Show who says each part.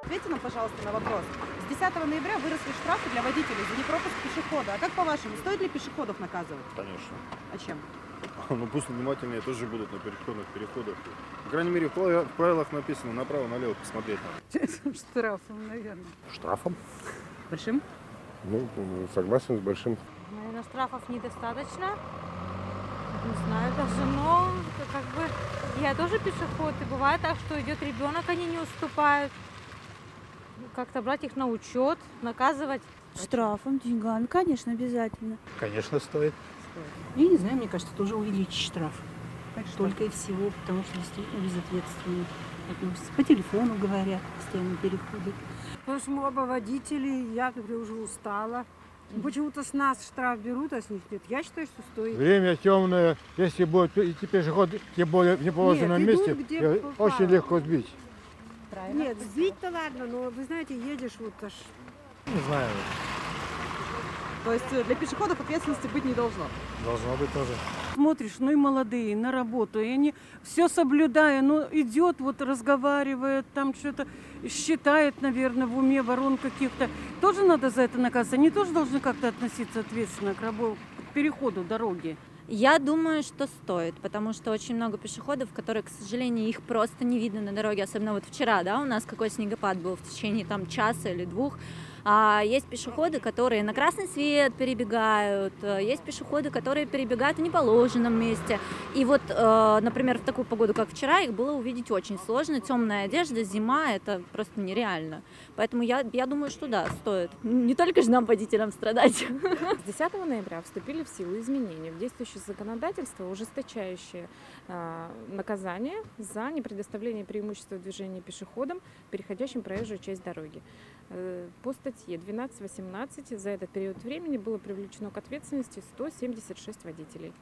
Speaker 1: Ответьте нам, пожалуйста, на вопрос. С 10 ноября выросли штрафы для водителей за непропуск пешехода. А как по-вашему, стоит ли пешеходов наказывать?
Speaker 2: Конечно.
Speaker 1: А чем?
Speaker 2: Ну пусть внимательнее тоже будут на пешеходных переходах. По крайней мере, в правилах написано направо-налево посмотреть надо.
Speaker 3: Штрафом, наверное.
Speaker 4: Штрафом?
Speaker 1: Большим?
Speaker 4: Ну, согласен с большим.
Speaker 5: Наверное, штрафов недостаточно. Не знаю даже, но как бы я тоже пешеход, и бывает так, что идет ребенок, они не уступают. Как-то брать их на учет, наказывать.
Speaker 6: Штрафом, деньгами, конечно, обязательно.
Speaker 4: Конечно, стоит.
Speaker 3: Я не знаю, мне кажется, тоже увеличить штраф.
Speaker 1: Так что?
Speaker 3: Только и всего, потому что действительно безответственно относятся. По телефону говорят, постоянно переходят.
Speaker 7: Потому что мы оба водители, я, например, уже устала. Почему-то с нас штраф берут, а с них нет. Я считаю, что стоит.
Speaker 4: Время темное. Если будет идти пешеход, тем более в неположенном
Speaker 7: Нет, идут,
Speaker 4: месте,
Speaker 7: где попало.
Speaker 4: очень легко сбить.
Speaker 1: Правильно.
Speaker 7: Нет, сбить-то ладно, но вы знаете, едешь вот аж.
Speaker 4: Не знаю,
Speaker 1: То есть для пешеходов ответственности быть не должно.
Speaker 4: должно быть тоже.
Speaker 3: Смотришь, ну и молодые, на работу, и они все соблюдая, ну идет, вот разговаривает, там что-то считает, наверное, в уме ворон каких-то. Тоже надо за это наказывать. Они тоже должны как-то относиться ответственно к переходу дороги.
Speaker 5: Я думаю, что стоит, потому что очень много пешеходов, которые, к сожалению, их просто не видно на дороге. Особенно вот вчера, да, у нас какой снегопад был в течение там часа или двух. А есть пешеходы, которые на красный свет перебегают, есть пешеходы, которые перебегают в неположенном месте. И вот, например, в такую погоду, как вчера, их было увидеть очень сложно. Темная одежда, зима, это просто нереально. Поэтому я думаю, что да, стоит. Не только же нам, водителям, страдать.
Speaker 8: С 10 ноября вступили в силу изменения в действующее законодательство, ужесточающее наказание за непредоставление преимущества в движении пешеходам, переходящим проезжую часть дороги. По статье 12.18 за этот период времени было привлечено к ответственности 176 водителей.